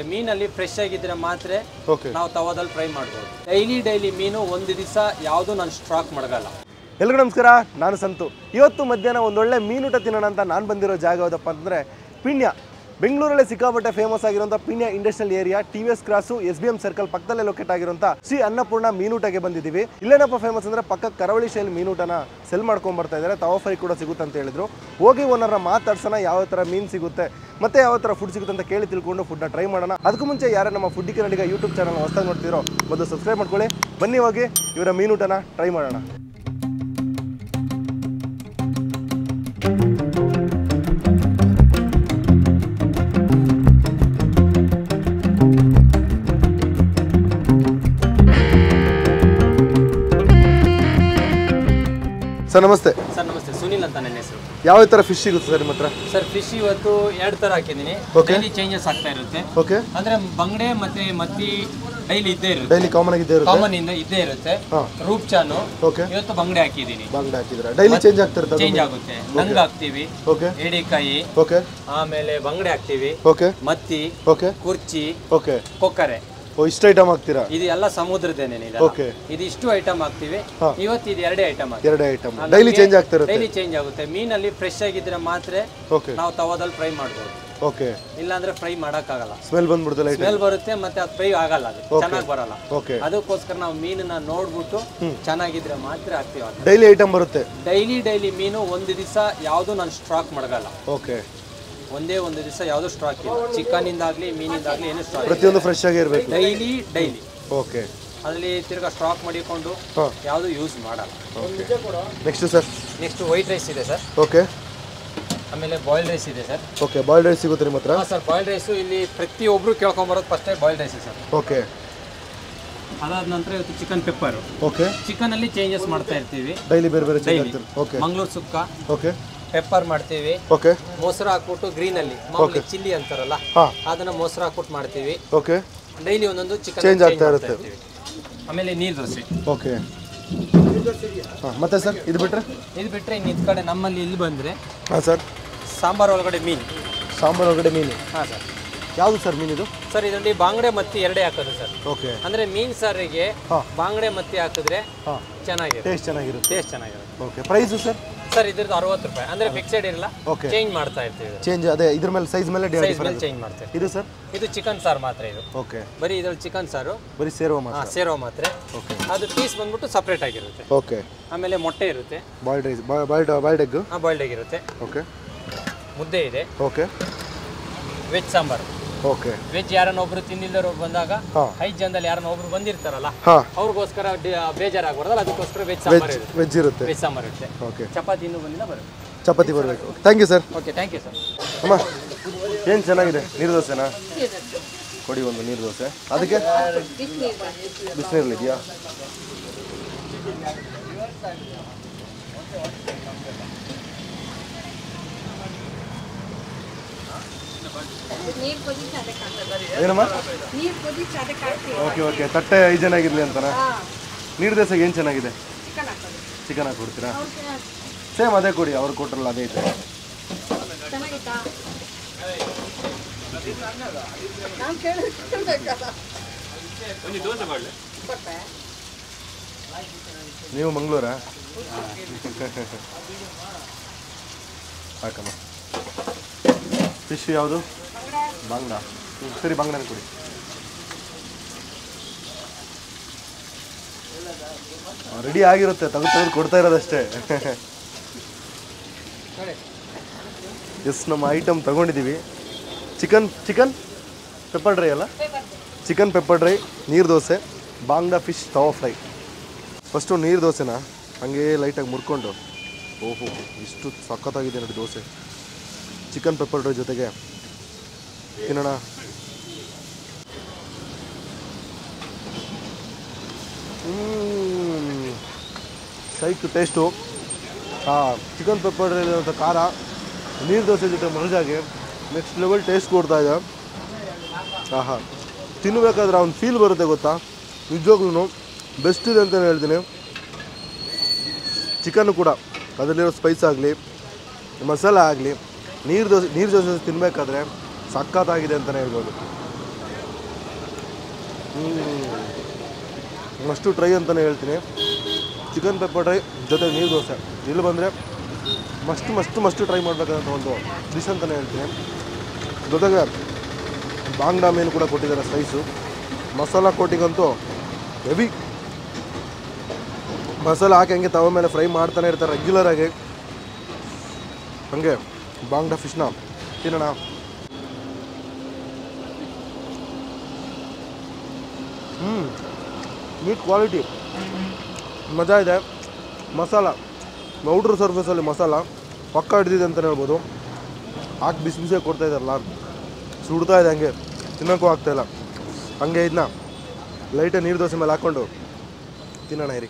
ಮೀನಲ್ಲಿ ಫ್ರೆಶ್ ಆಗಿದ್ರೆ ಮಾತ್ರ ನಾವು ತವಾದಲ್ಲಿ ಫ್ರೈ ಮಾಡಬಹುದು. ಡೈಲಿ ಮೀನು ಒಂದು ದಿವಸ ಯಾವುದು ನಾನು ಸ್ಟಾಕ್ ಮಾಡಲ್ಲ. ಎಲ್ರಿಗೂ ನಮಸ್ಕಾರ, ನಾನು ಸಂತು. ಇವತ್ತು ಮಧ್ಯಾಹ್ನ ಒಂದೊಳ್ಳೆ ಮೀನುಟ ತಿನ್ನೋಣ ಅಂತ ನಾನು ಬಂದಿರೋ ಜಾಗ ಯಾವುದಪ್ಪ ಅಂತಂದರೆ ಪಿಣ್ಯ. ಬೆಂಗಳೂರಲ್ಲೇ ಸಿಕ್ಕಾಪಟ್ಟೆ ಫೇಮಸ್ ಆಗಿರುವಂಥ Peenya industrial area, TVS cross, SBM circle ಪಕ್ಕದಲ್ಲೇ ಲೊಕೇಟ್ ಆಗಿರುವಂಥ ಶ್ರೀ ಅನ್ನಪೂರ್ಣ ಮೀನೂಟಗೆ ಬಂದಿದ್ದೀವಿ. ಇಲ್ಲೇನಪ್ಪ ಫೇಮಸ್ ಅಂದರೆ ಪಕ್ಕ ಕರಾವಳಿ ಶೈಲಿ ಮೀನೂಟನ ಸೆಲ್ ಮಾಡ್ಕೊಂಡು ಬರ್ತಾ ಇದ್ದಾರೆ. ತವಾ ಫ್ರೈ ಕೂಡ ಸಿಗುತ್ತೆ ಅಂತ ಹೇಳಿದ್ರು. ಹೋಗಿ ಓನರ್ನ ಮಾತಾಡ್ಸೋಣ, ಯಾವ ಥರ ಮೀನು ಸಿಗುತ್ತೆ ಮತ್ತೆ ಯಾವ ಥರ ಫುಡ್ ಸಿಗುತ್ತೆ ಅಂತ ಕೇಳಿ ತಿಳ್ಕೊಂಡು ಫುಡ್ನ ಟ್ರೈ ಮಾಡೋಣ. ಅದಕ್ಕೂ ಮುಂಚೆ ಯಾರು ನಮ್ಮ ಫುಡ್ಡಿ ಕನ್ನಡಿಗ ಯೂಟ್ಯೂಬ್ ಚಾನಲ್ ಹೊಸದಾಗಿ ನೋಡ್ತಿರೋ ಮೊದಲು ಸಬ್ಸ್ಕ್ರೈಬ್ ಮಾಡ್ಕೊಳ್ಳಿ. ಬನ್ನಿ ಹೋಗಿ ಇವರ ಮೀನೂಟನ ಟ್ರೈ ಮಾಡೋಣ. ಸರ್ ನಮಸ್ತೆ. ಸರ್ ನಮಸ್ತೆ, ಸುನಿಲ್ ಅಂತ ನನ್ನ ಹೆಸರು. ಯಾವ ಥರ ಫಿಶ್ ಸಿಗುತ್ತೆ ಸರ್ ನಿಮ್ಮ ಹತ್ರ? ಸರ್ ಫಿಶ್ ಇವತ್ತು 2 ಥರ ಹಾಕಿದ್ದೀನಿ. ಡೈಲಿ ಚೇಂಜಸ್ ಆಗ್ತಾ ಇರುತ್ತೆ. ಓಕೆ. ಅಂದ್ರೆ ಬಂಗಡೆ ಮತ್ತೆ ಮತ್ತಿ ಡೈಲಿ ಇದ್ದೇ ಇರುತ್ತೆ. ಡೈಲಿ ಕಾಮನ್ ಆಗಿ ಕಾಮನ್ ಇಂದ ಇದ್ದೇ ಇರುತ್ತೆ. ರೂಪ್ ಚಾನು ಇವತ್ತು ಬಂಗಡೆ ಹಾಕಿದ್ದೀನಿ. ಬಂಗಡೆ ಹಾಕಿದ್ರೆ ಡೈಲಿ ಚೇಂಜ್ ಆಗ್ತಾ ಇರುತ್ತೆ. ಚೇಂಜ್ ಆಗುತ್ತೆ. ನಂಗ ಹಾಕ್ತಿವಿ. ಓಕೆ. ಏಡಿಕಾಯಿ. ಓಕೆ. ಆಮೇಲೆ ಬಂಗಡೆ ಹಾಕ್ತಿವಿ. ಓಕೆ. ಮತ್ತಿ. ಓಕೆ. ಕುರ್ಚಿ. ಓಕೆ. ಕೊಕ್ಕರೆ. ಇಷ್ಟು ಐಟಮ್ ಹಾಕ್ತೀರಾ? ಇದು ಎಲ್ಲ ಸಮುದ್ರದೇನೆ. ಓಕೆ. ಇದು ಇಷ್ಟು ಐಟಮ್ ಹಾಕ್ತಿವಿ. ಇವತ್ತು ಇದು 2 ಐಟಮ್. 2 ಐಟಮ್ ಡೈಲಿ ಚೇಂಜ್ ಆಗ್ತಾ ಇರುತ್ತೆ. ಡೈಲಿ ಚೇಂಜ್ ಆಗುತ್ತೆ. ಮೀನಲ್ಲಿ ಫ್ರೆಶ್ ಆಗಿದ್ರೆ ಮಾತ್ರ ನಾವು ತವಾದಲ್ಲಿ ಫ್ರೈ ಮಾಡಬಹುದು. ಓಕೆ. ಇಲ್ಲ ಅಂದ್ರೆ ಫ್ರೈ ಮಾಡಕ್ಕಾಗಲ್ಲ. ಸ್ಮೆಲ್ ಬಂದ್ಬಿಡುತ್ತೆ. ಸ್ಮೆಲ್ ಬರುತ್ತೆ, ಮತ್ತೆ ಅದು ಫ್ರೈ ಆಗಲ್ಲ, ಅದು ಚೆನ್ನಾಗಿ ಬರಲ್ಲ. ಓಕೆ. ಅದಕ್ಕೋಸ್ಕರ ನಾವು ಮೀನನ್ನ ನೋಡ್ಬಿಟ್ಟು ಚೆನ್ನಾಗಿದ್ರೆ ಮಾತ್ರ ಹಾಕ್ತೀವಿ. ಡೈಲಿ ಐಟಮ್ ಬರುತ್ತೆ. ಡೈಲಿ ಮೀನು ಒಂದು ದಿವಸ ಯಾವುದು ನಾನು ಸ್ಟಾಕ್ ಮಾಡಲ್ಲ. ಓಕೆ. ಒಂದೇ ಒಂದು ದಿವಸ ಯಾವುದು ಸ್ಟಾಕ್ ಇಲ್ಲ. ಚಿಕನ್ ಇಂದಾಗ್ಲಿ ಮೀನಿಂದಾಗ್ಲಿ ಏನು ಸ್ಟಾಕ್, ಪ್ರತಿಯೊಂದು ಫ್ರೆಶ್ ಆಗಿ ಇರಬೇಕು. ಡೈಲಿ. ಓಕೆ. ಅಲ್ಲಿ ತಿರ್ಗಾ ಸ್ಟಾಕ್ ಮಾಡಿಕೊಂಡು ಯಾವುದು ಯೂಸ್ ಮಾಡಲ್ಲ. Next sir? Next white rice ಇದೆ ಸರ್. ಓಕೆ. ಆಮೇಲೆ ಬಾಯ್ಲ್ಡ್ ರೈಸ್ ಇದೆ ಸರ್. ಓಕೆ. ಬಾಯ್ಲ್ಡ್ ರೈಸ್ ಸಿಗುತ್ತೆ ನಿಮ್ಮ ಹತ್ರ? ಸರ್ ಬಾಯ್ಲ್ಡ್ ರೈಸ್ ಇಲ್ಲಿ ಪ್ರತಿಯೊಬ್ರು ಕೇಳ್ಕೊಂಬರೋದು first boiled rice sir. Okay. ಅದಾದ ನಂತರ ಇವತ್ತು ಚಿಕನ್ ಪೆಪ್ಪರ್. ಓಕೆ. ಚಿಕನ್ ಅಲ್ಲಿ ಚೇಂಜಸ್ ಮಾಡ್ತಾ ಇರ್ತೀವಿ. ಡೈಲಿ ಬೇರೆ ಬೇರೆ. Okay. Mangaluru sukka. Okay. Pepper ಮಾಡ್ತೀವಿ. ಓಕೆ. ಮೊಸರು ಹಾಕ್ಬಿಟ್ಟು ಗ್ರೀನ್ ಅಲ್ಲಿ ಮಾಮೂಲಿ ಚಿಲ್ಲಿ ಅಂತಾರಲ್ಲ, ಅದನ್ನ ಮೊಸರು ಹಾಕ್ಬಿಟ್ಟು ಮಾಡ್ತೀವಿ. ಓಕೆ. ಡೈಲಿ ಒಂದೊಂದು ಚಿಕನ್ ಚೇಂಜ್ ಆಗ್ತಾ ಇರುತ್ತೆ. ಆಮೇಲೆ ನೀರು ದೋಸೆ. ಓಕೆ. ಮತ್ತೆ ಸರ್ ಇದು ಬಿಟ್ರೆ ಇನ್ನು ಇದ್ ಕಡೆ ನಮ್ಮಲ್ಲಿ ಇಲ್ಲಿ ಬಂದ್ರೆ ಸರ್ ಸಾಂಬಾರ್ ಒಳಗಡೆ ಮೀನು. ಸಾಂಬಾರ್ ಒಳಗಡೆ ಮೀನು. ಸರ್. ಯಾವುದು ಸರ್ ಮೀನಿದು? ಸರ್ ಇದರಲ್ಲಿ ಬಾಂಗಡೆ ಮತ್ತಿ 2 ಹಾಕೋದು ಸರ್. ಓಕೆ. ಅಂದ್ರೆ ಮೀನ್ ಸಾರಿಗೆ ಬಾಂಗಡೆ ಮತ್ತಿ ಹಾಕಿದ್ರೆ ಚೆನ್ನಾಗಿರುತ್ತೆ. ಟೇಸ್ಟ್ ಚೆನ್ನಾಗಿರುತ್ತೆ. ಓಕೆ. Price sir? ಸರ್ ಇದ್ರದ್ದು 60 ರೂಪಾಯಿ. ಅಂದ್ರೆ ಫಿಕ್ಸೆಡ್ ಇರಲ್ಲ, ಚೇಂಜ್ ಮಾಡ್ತಾ ಇರ್ತೀವಿ. ಚೇಂಜ್ ಅದೇ ಇದ್ರ ಮೇಲೆ ಸೈಜ್ ಮೇಲೆ ಚೇಂಜ್ ಮಾಡ್ತೀವಿ. ಇದು ಸರ್? ಇದು ಚಿಕನ್ ಸಾರು ಮಾತ್ರ. ಇದು ಓಕೆ. ಬರೀ ಇದ್ರಲ್ಲಿ ಚಿಕನ್ ಸಾರು, ಬರೀ ಸೇರುವ ಮಾತ್ರ. ಓಕೆ. ಅದು ಪೀಸ್ ಬಂದ್ಬಿಟ್ಟು ಸಪರೇಟ್ ಆಗಿರುತ್ತೆ. ಓಕೆ. ಆಮೇಲೆ ಮೊಟ್ಟೆ ಇರುತ್ತೆ. Boiled rice, boiled egg. Boiled egg ಇರುತ್ತೆ. ಓಕೆ. ಮುದ್ದೆ ಇದೆ. Okay. Veg sambar. Okay. Veg ಯಾರನ್ನ ಒಬ್ರು ತಿಂದಿಲ್ಲರು ಬಂದಾಗ 5 ಜನದಲ್ಲಿ ಯಾರನ್ನ ಒಬ್ರು ಬಂದಿರ್ತಾರಲ್ಲ, ಅವ್ರಿಗೋಸ್ಕರ ಬೇಜಾರಾಗಬಾರ್ದಲ್ಲ, ಅದಕ್ಕೋಸ್ಕರ ವೆಜ್ ಇರುತ್ತೆ. ವೆಜ್ ಸಾಂಬಾರ್ ಇರುತ್ತೆ. ಓಕೆ. ಚಪಾತಿ ಇನ್ನೂ ಬಂದಿಲ್ಲ, ಬರುತ್ತೆ. ಚಪಾತಿ ಬರಬೇಕು. Thank you sir. Okay, thank you sir. ಅಮ್ಮ ಏನು ಚೆನ್ನಾಗಿದೆ. ನೀರು ದೋಸೆನಾ? ಕೊಡಿ ಒಂದು ನೀರು ದೋಸೆ. ಅದಕ್ಕೆ ಬಿಸಿನೀರಲ್ಲಿದೆಯಾ? ಏನಮ್ಮ? ಓಕೆ. ಓಕೆ. ತಟ್ಟೆ ಚೆನ್ನಾಗಿರ್ಲಿ ಅಂತಾನ? ನೀರು ದೋಸೆಗೆ ಏನು ಚೆನ್ನಾಗಿದೆ? ಚಿಕನ್ ಹಾಕಿ ಕೊಡ್ತೀರಾ? ಸೇಮ್ ಅದೇ ಕೊಡಿ, ಅವ್ರು ಕೊಟ್ರಲ್ಲ ಅದೇ ಐತೆ. ನೀವು ಮಂಗಳೂರಾ? ಹಾಕಮ್ಮ. ಫಿಶ್ ಯಾವುದು? ಬಾಂಗ್ಡ. ಸರಿ, ಬಾಂಗ್ಡನ ಕೊಡಿ. ರೆಡಿ ಆಗಿರುತ್ತೆ, ತೆಗೆದು ಕೊಡ್ತಾ ಇರೋದಷ್ಟೇ. ಎಸ್, ನಮ್ಮ ಐಟಮ್ ತಗೊಂಡಿದ್ದೀವಿ. ಚಿಕನ್ ಪೆಪ್ಪರ್ ಡ್ರೈ ಅಲ್ಲ? ಚಿಕನ್ ಪೆಪ್ಪರ್ ಡ್ರೈ, ನೀರು ದೋಸೆ, ಬಾಂಗ್ಡಾ ಫಿಶ್ ತವಾ ಫ್ರೈ. ಫಸ್ಟು ನೀರು ದೋಸೆನ ಹಾಗೆ ಲೈಟಾಗಿ ಮುರ್ಕೊಂಡು, ಓಹೋ ಇಷ್ಟು ಸಖತ್ತಾಗಿದೆ ನೋಡಿ ದೋಸೆ. ಚಿಕನ್ ಪೆಪ್ಪರ್ ಡ್ರೈ ಜೊತೆಗೆ ತಿನ್ನೋಣ. ಸೈಕ್ ಟೇಸ್ಟು. ಚಿಕನ್ ಪೆಪ್ಪರ್ ಡ್ರೈ ಇರೋಂಥ ಖಾರ ನೀರು ದೋಸೆ ಜೊತೆ ಮನಜಾಗಿ ನೆಕ್ಸ್ಟ್ ಲೆವೆಲ್ ಟೇಸ್ಟ್ ಕೊಡ್ತಾ ಇದೆ. ತಿನ್ನಬೇಕಾದ್ರೆ ಅವ್ನು ಫೀಲ್ ಬರುತ್ತೆ ಗೊತ್ತಾ, ನಿಜವಾಗ್ಲೂ ಬೆಸ್ಟ್ ಇದೆ ಅಂತಲೇ ಹೇಳ್ತೀನಿ. ಚಿಕನ್ನು ಕೂಡ ಅದರಲ್ಲಿರೋ ಸ್ಪೈಸ್ ಆಗಲಿ ಮಸಾಲ ಆಗಲಿ ನೀರು ದೋಸೆ ತಿನ್ನಬೇಕಾದ್ರೆ ಸಖತ್ತಾಗಿದೆ ಅಂತಲೇ ಹೇಳ್ಬೋದು. ಮಸ್ಟು ಟ್ರೈ ಅಂತಲೇ ಹೇಳ್ತೀನಿ. ಚಿಕನ್ ಪೆಪ್ಪರ್ ಡ್ರೈ ಜೊತೆ ನೀರು ದೋಸೆ ಇಲ್ಲಿ ಬಂದರೆ ಮಸ್ಟು ಟ್ರೈ ಮಾಡಬೇಕಾದಂಥ ಒಂದು ಡಿಶ್ ಅಂತಲೇ ಹೇಳ್ತೀನಿ. ಜೊತೆಗೆ ಬಾಂಗ್ಡಾ ಮೀನು ಕೂಡ ಕೊಟ್ಟಿದ್ದಾರೆ ಸ್ಲೈಸು. ಮಸಾಲ ಕೋಟಿಗಂತೂ ಹೆವಿ ಮಸಾಲ ಹಾಕಿ ಹಂಗೆ ತವ ಮೇಲೆ ಫ್ರೈ ಮಾಡ್ತಾನೆ ಇರ್ತಾರೆ ರೆಗ್ಯುಲರಾಗಿ. ಹಾಗೆ ಬಾಂಗ್ಡಾ ಫಿಶ್ನ ತಿನ್ನೋಣ. ಮೀಟ್ ಕ್ವಾಲಿಟಿ ಮಜಾ ಇದೆ. ಮಸಾಲ ಔಟ್ರ್ ಸರ್ಫೇಸಲ್ಲಿ ಮಸಾಲ ಪಕ್ಕ ಹಿಡಿದಿದೆ ಅಂತಲೇ ಹೇಳ್ಬೋದು. ಹಾಕಿ ಬಿಸಿ ಬಿಸಿಯಾಗಿ ಕೊಡ್ತಾ ಇದ್ದಾರಲ್ಲ, ಸುಡ್ತಾ ಇದೆ, ಹಂಗೆ ತಿನ್ನೋಕ್ಕೂ ಆಗ್ತಾಯಿಲ್ಲ. ಹಂಗೆ ಇದನ್ನ ಲೈಟಾಗಿ ನೀರು ದೋಸೆ ಮೇಲೆ ಹಾಕ್ಕೊಂಡು ತಿನ್ನೋಣ ಇರಿ.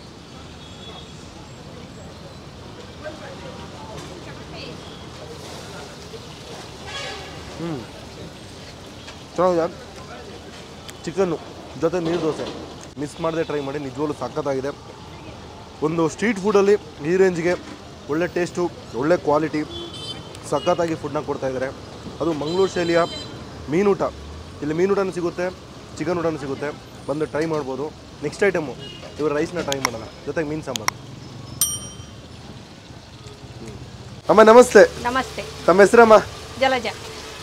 ಚೆನ್ನಾಗಿದೆ. ಚಿಕನ್ನು ಜೊತೆ ನೀರು ದೋಸೆ ಮಿಸ್ ಮಾಡದೆ ಟ್ರೈ ಮಾಡಿ, ನಿಜವಾಗ್ಲೂ ಸಖತ್ತಾಗಿದೆ. ಒಂದು ಸ್ಟ್ರೀಟ್ ಫುಡಲ್ಲಿ ಈ ರೇಂಜ್ಗೆ ಒಳ್ಳೆ ಟೇಸ್ಟು, ಒಳ್ಳೆ ಕ್ವಾಲಿಟಿ, ಸಖತ್ತಾಗಿ ಫುಡ್ನ ಕೊಡ್ತಾಯಿದ್ದಾರೆ. ಅದು ಮಂಗಳೂರು ಶೈಲಿಯ ಮೀನೂಟ. ಇಲ್ಲಿ ಮೀನೂಟನೂ ಸಿಗುತ್ತೆ, ಚಿಕನ್ ಊಟನೂ ಸಿಗುತ್ತೆ. ಬಂದು ಟ್ರೈ ಮಾಡ್ಬೋದು. ನೆಕ್ಸ್ಟ್ ಐಟಮು ಇವರು ರೈಸ್ನ ಟ್ರೈ ಮಾಡೋಣ, ಜೊತೆಗೆ ಮೀನು ಸಾಂಬಾರು. ಅಮ್ಮ ನಮಸ್ತೆ. ನಮಸ್ತೆ. ತಮ್ಮ ಹೆಸರಮ್ಮ? ಜಲಜ.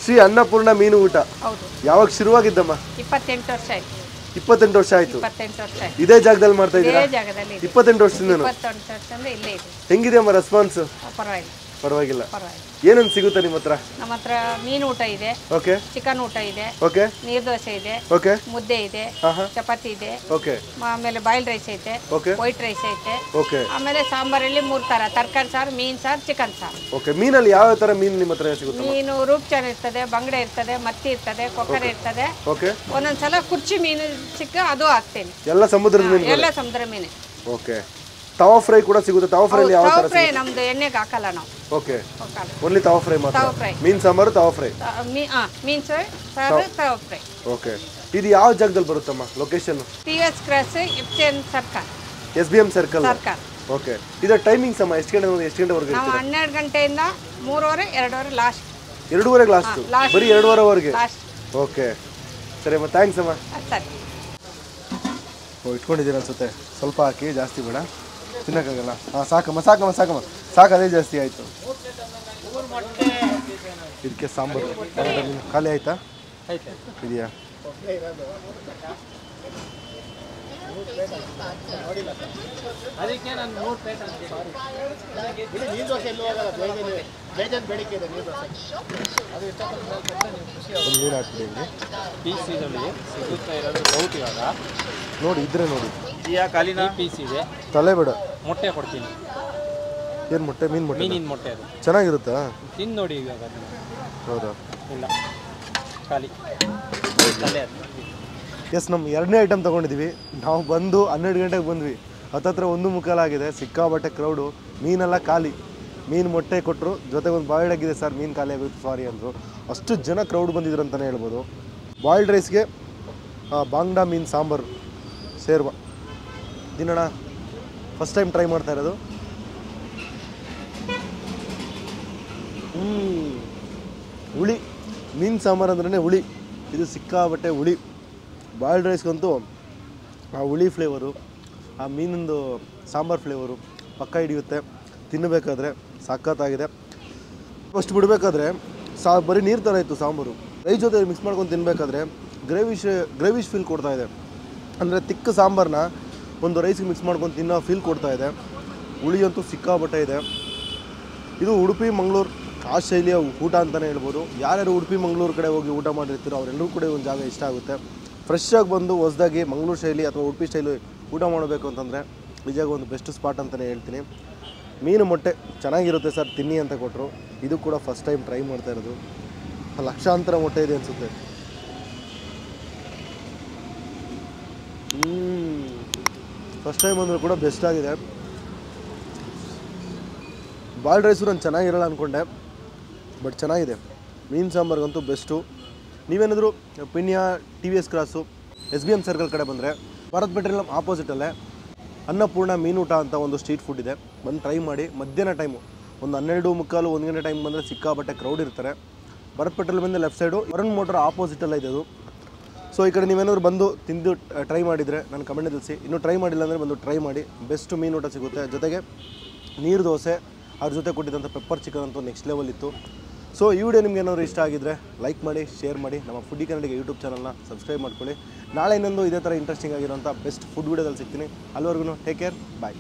ಶ್ರೀ ಅನ್ನಪೂರ್ಣ ಮೀನು ಊಟ ಹೌದು. ಯಾವಾಗ ಶುರುವಾಗಿದ್ದಮ್ಮ? 28 ವರ್ಷ ಆಯ್ತು. 28 ವರ್ಷ ಆಯ್ತು. 28 ವರ್ಷ ಆಯ್ತು. ಇದೇ ಜಾಗದಲ್ಲಿ ಮಾಡ್ತಾ ಇದ್ದೀರಾ? ಇದೇ ಜಾಗದಲ್ಲಿ 28 ವರ್ಷದಿಂದ. 28 ವರ್ಷದಿಂದ ಇಲ್ಲೇ ಇದೆ. ಹೆಂಗಿದೆ ಅಮ್ಮ ರೆಸ್ಪಾನ್ಸ್? ಪರವಾಗಿಲ್ಲ. ಪರವಾಗಿಲ್ಲ. ಪರವಾಗಿಲ್ಲ. ಏನೇನು ಸಿಗುತ್ತೆ ನಿಮ್ಮ ಹತ್ರ? ನಮ್ಮ ಹತ್ರ ಮೀನು ಊಟ ಇದೆ, ಓಕೆ, ಚಿಕನ್ ಊಟ ಇದೆ, ಓಕೆ, ನೀರ್ ದೋಸೆ ಇದೆ, ಓಕೆ, ಮುದ್ದೆ ಇದೆ, ಚಪಾತಿ ಇದೆ, ಓಕೆ, ಆಮೇಲೆ ಬಾಯ್ಲ್ಡ್ ರೈಸ್ ಐತೆ, ಓಕೆ, ವೈಟ್ ರೈಸ್ ಐತೆ, ಓಕೆ, ಆಮೇಲೆ ಸಾಂಬಾರಲ್ಲಿ 3 ತರ: ತರಕಾರಿ ಸಾರು, ಮೀನ್ ಸಾರು, ಚಿಕನ್ ಸಾರು. ಓಕೆ. ಮೀನಲ್ಲಿ ಯಾವ ಥರ ಮೀನು ನಿಮ್ಮ ಹತ್ರ ಸಿಗುತ್ತೆ? ಮೀನು ರೂಪ್ಚಾನ್ ಇರ್ತದೆ, ಬಂಗಡೆ ಇರ್ತದೆ, ಮತ್ತಿ ಇರ್ತದೆ, ಕೊಕ್ಕರೆ ಇರ್ತದೆ. ಓಕೆ. ಒಂದೊಂದ್ಸಲ ಕುರ್ಚಿ ಮೀನು ಸಿಕ್ಕ ಅದು ಹಾಕ್ತೇನೆ. ಎಲ್ಲ ಸಮುದ್ರದ ಮೀನು? ಎಲ್ಲ ಸಮುದ್ರ ಮೀನು. ಓಕೆ. ತವಾ ಫ್ರೈ ಕೂಡ ಸಿಗುತ್ತೆ. ತವಾ ಫ್ರೈ ಯಾವ ತರ? ಫ್ರೈ ನಮ್ದು ಎಣ್ಣೆಗೆ ಹಾಕಲ್ಲ ನಾವು. ಓಕೆ, ಓನ್ಲಿ ತವಾ ಫ್ರೈ ಮಾತ್ರ. ತವಾ ಫ್ರೈ. ಮೀನ್ ಸಾಂಬಾರು ತವಾ ಫ್ರೈ. ಮೀನ್ ಸಾರು ತವಾ ಫ್ರೈ. ಓಕೆ. ಇದು ಯಾವ ಜಾಗದಲ್ಲಿ ಬರುತ್ತಮ್ಮ location? TVS cross FCN circle, SBM circle. Circle. Okay. ಇದರ ಟೈಮಿಂಗ್ಸ್ ಅಮ್ಮ ಎಷ್ಟು ಗಂಟೆವರೆಗೆ? ನಾವು 12 ಗಂಟೆಯಿಂದ 3:30, 2:30 ಲಾಸ್ಟ್. 2:30 ಲಾಸ್ಟ್? ಬರೀ 2:30ವರೆಗೆ? ಲಾಸ್ಟ್. ಓಕೆ, ಸರಿ ಅಮ್ಮ, ಥ್ಯಾಂಕ್ಸ್ ಅಮ್ಮ. ಸರಿ. ಇಟ್ಕೊಂಡಿದ್ದೀರ ಅನ್ಸುತ್ತೆ, ಸ್ವಲ್ಪ ಹಾಕಿ, ಜಾಸ್ತಿ ಬೇಡ, ತಿನ್ನೋಕ್ಕಾಗಲ್ಲ. ಸಾಕಮ್ಮ ಸಾಕಮ್ಮ ಸಾಕಮ್ಮ ಸಾಕು, ಅದೇ ಜಾಸ್ತಿ ಆಯಿತು. ಇದಕ್ಕೆ ಸಾಂಬಾರು ಖಾಲಿ ಆಯಿತಾ? ಇದೆಯಾ? ನೀರು ಹಾಕ್ಬಿಡಿ ನೋಡಿ, ಇದ್ರೆ ನೋಡಿ. ಪೀಸ್ ಇದೆ, ತಲೆ ಬೇಡ. ಮೊಟ್ಟೆ ಕೊಡ್ತೀನಿ. ಏನು ಮೊಟ್ಟೆ? ಮೀನು ಮೊಟ್ಟೆ? ಮೀನಿನ ಮೊಟ್ಟೆ. ಅದು ಚೆನ್ನಾಗಿರುತ್ತಾ? ತಿಂದು ನೋಡಿ ಇವಾಗ. ಹೌದಾ? ಇಲ್ಲ, ಖಾಲಿ ತಲೆ. ಎಸ್, ನಮ್ಮ ಎರಡನೇ ಐಟಮ್ ತೊಗೊಂಡಿದ್ದೀವಿ. ನಾವು ಬಂದು 12 ಗಂಟೆಗೆ ಬಂದ್ವಿ, ಹತ್ತತ್ರ 1:45 ಆಗಿದೆ. ಸಿಕ್ಕಾಬಟ್ಟೆ ಕ್ರೌಡು. ಮೀನೆಲ್ಲ ಖಾಲಿ. ಮೀನು ಮೊಟ್ಟೆ ಕೊಟ್ಟರು, ಜೊತೆಗೆ ಒಂದು ಬಾಯ್ಲ್ಡ್ ಆಗಿದೆ ಸರ್, ಮೀನು ಖಾಲಿ ಆಗುತ್ತೆ ಸಾರಿ ಅಂದರು. ಅಷ್ಟು ಜನ ಕ್ರೌಡ್ ಬಂದಿದ್ರು ಅಂತಲೇ ಹೇಳ್ಬೋದು. ಬಾಯ್ಲ್ಡ್ ರೈಸ್ಗೆ ಬಾಂಗ್ಡಾ ಮೀನು ಸಾಂಬಾರು ಸೇರ್ವ ತಿನ್ನೋಣ. ಫಸ್ಟ್ ಟೈಮ್ ಟ್ರೈ ಮಾಡ್ತಾ ಇರೋದು. ಹುಳಿ ಮೀನು ಸಾಂಬಾರು ಅಂದ್ರೇ ಹುಳಿ. ಇದು ಸಿಕ್ಕಾಬಟ್ಟೆ ಹುಳಿ. ಬಾಯ್ಲ್ಡ್ ರೈಸ್ಗಂತೂ ಆ ಹುಳಿ ಫ್ಲೇವರು, ಆ ಮೀನಿಂದು ಸಾಂಬಾರು ಫ್ಲೇವರು ಪಕ್ಕ ಹಿಡಿಯುತ್ತೆ. ತಿನ್ನಬೇಕಾದ್ರೆ ಸಖತ್ತಾಗಿದೆ. ಫಸ್ಟ್ ಬಿಡಬೇಕಾದ್ರೆ ಬರೀ ನೀರು ಥರ ಇತ್ತು ಸಾಂಬಾರು. ರೈಸ್ ಜೊತೆ ಮಿಕ್ಸ್ ಮಾಡ್ಕೊಂಡು ತಿನ್ನಬೇಕಾದ್ರೆ ಗ್ರೇವಿಶ್ ಫೀಲ್ ಕೊಡ್ತಾಯಿದೆ. ಅಂದರೆ ತಿಕ್ಕ ಸಾಂಬಾರನ್ನ ಒಂದು ರೈಸ್ಗೆ ಮಿಕ್ಸ್ ಮಾಡ್ಕೊಂಡು ತಿನ್ನೋ ಫೀಲ್ ಕೊಡ್ತಾಯಿದೆ. ಹುಳಿ ಅಂತೂ ಸಿಕ್ಕಾಬಟ್ಟೆ ಇದೆ. ಇದು ಉಡುಪಿ ಮಂಗಳೂರು ಆ ಶೈಲಿಯ ಊಟ ಅಂತಲೇ ಹೇಳ್ಬೋದು. ಯಾರ್ಯಾರು ಉಡುಪಿ ಮಂಗಳೂರು ಕಡೆ ಹೋಗಿ ಊಟ ಮಾಡಿರ್ತೀರೋ ಅವರೆಲ್ಲರೂ ಕೂಡ ಒಂದು ಜಾಗ ಇಷ್ಟ ಆಗುತ್ತೆ. ಫ್ರೆಶ್ ಆಗಿ ಬಂದು ಹೊಸದಾಗಿ ಮಂಗಳೂರು ಶೈಲಿ ಅಥವಾ ಉಡುಪಿ ಶೈಲಿ ಊಟ ಮಾಡಬೇಕು ಅಂತಂದರೆ ಈ ಜಾಗ ಒಂದು ಬೆಸ್ಟ್ ಸ್ಪಾಟ್ ಅಂತಲೇ ಹೇಳ್ತೀನಿ. ಮೀನು ಮೊಟ್ಟೆ ಚೆನ್ನಾಗಿರುತ್ತೆ ಸರ್, ತಿನ್ನಿ ಅಂತ ಕೊಟ್ಟರು. ಇದು ಕೂಡ ಫಸ್ಟ್ ಟೈಮ್ ಟ್ರೈ ಮಾಡ್ತಾ ಇರೋದು. ಲಕ್ಷಾಂತರ ಮೊಟ್ಟೆ ಇದೆ ಅನಿಸುತ್ತೆ. ಫಸ್ಟ್ ಟೈಮ್ ಅಂದರೂ ಕೂಡ ಬೆಸ್ಟ್ ಆಗಿದೆ. ಬಾಯ್ಲ್ಡ್ ರೈಸು ನಾನು ಚೆನ್ನಾಗಿರಲ್ಲ ಅಂದ್ಕೊಂಡೆ, ಬಟ್ ಚೆನ್ನಾಗಿದೆ. ಮೀನು ಸಾಂಬಾರ್ಗಂತೂ ಬೆಸ್ಟು. ನೀವೇನಾದರೂ Peenya TVS cross SBM circle ಕಡೆ ಬಂದರೆ ಭಾರತ್ ಪೆಟ್ರೋಲಿಯಂ ಆಪೋಸಿಟಲ್ಲೇ ಅನ್ನಪೂರ್ಣ ಮೀನೂಟ ಅಂತ ಒಂದು ಸ್ಟ್ರೀಟ್ ಫುಡ್ ಇದೆ. ಬಂದು ಟ್ರೈ ಮಾಡಿ. ಮಧ್ಯಾಹ್ನ ಟೈಮು ಒಂದು 12:45, 1 ಗಂಟೆ ಟೈಮ್ ಬಂದರೆ ಸಿಕ್ಕಾಬಟ್ಟೆ ಕ್ರೌಡ್ ಇರ್ತಾರೆ. Bharat Petroleum left side Varun motor ಆಪೋಸಿಟಲ್ಲ ಇದೆ. ಅದು ಸೊ ಈ ಕಡೆ ನೀವೇನಾದ್ರು ಬಂದು ತಿಂದು ಟ್ರೈ ಮಾಡಿದರೆ ನಾನು ಕಮೆಂಟ್ ತಿಳಿಸಿ. ಇನ್ನೂ ಟ್ರೈ ಮಾಡಿಲ್ಲ ಅಂದರೆ ಬಂದು ಟ್ರೈ ಮಾಡಿ. ಬೆಸ್ಟ್ ಮೀನು ಊಟ ಸಿಗುತ್ತೆ. ಜೊತೆಗೆ ನೀರು ದೋಸೆ ಅದ್ರ ಜೊತೆ ಕೊಟ್ಟಿದ್ದಂಥ ಪೆಪ್ಪರ್ ಚಿಕನ್ ಅಂತೂ ನೆಕ್ಸ್ಟ್ ಲೆವೆಲ್ ಇತ್ತು. ಸೊ ಈ ವಿಡಿಯೋ ನಿಮ್ಗೆ ಏನಾದ್ರು ಇಷ್ಟ ಆಗಿದ್ದರೆ ಲೈಕ್ ಮಾಡಿ, ಶೇರ್ ಮಾಡಿ, ನಮ್ಮ ಫುಡ್ಡಿ ಕನ್ನಡಿಗ ಯೂಟ್ಯೂಬ್ ಚಾನಲ್ನ ಸಬ್ಸ್ಕ್ರೈಬ್ ಮಾಡ್ಕೊಳ್ಳಿ. ನಾಳೆ ಇನ್ನೊಂದು ಇದೇ ಥರ ಇಂಟ್ರೆಸ್ಟಿಂಗ್ ಆಗಿರೋಂಥ ಬೆಸ್ಟ್ ಫುಡ್ ವಿಡಿಯೋದಲ್ಲಿ ಸಿಗ್ತೀನಿ. ಅಲ್ಲಿವರೆಗೂ ಟೇಕ್ ಕೇರ್, ಬಾಯ್.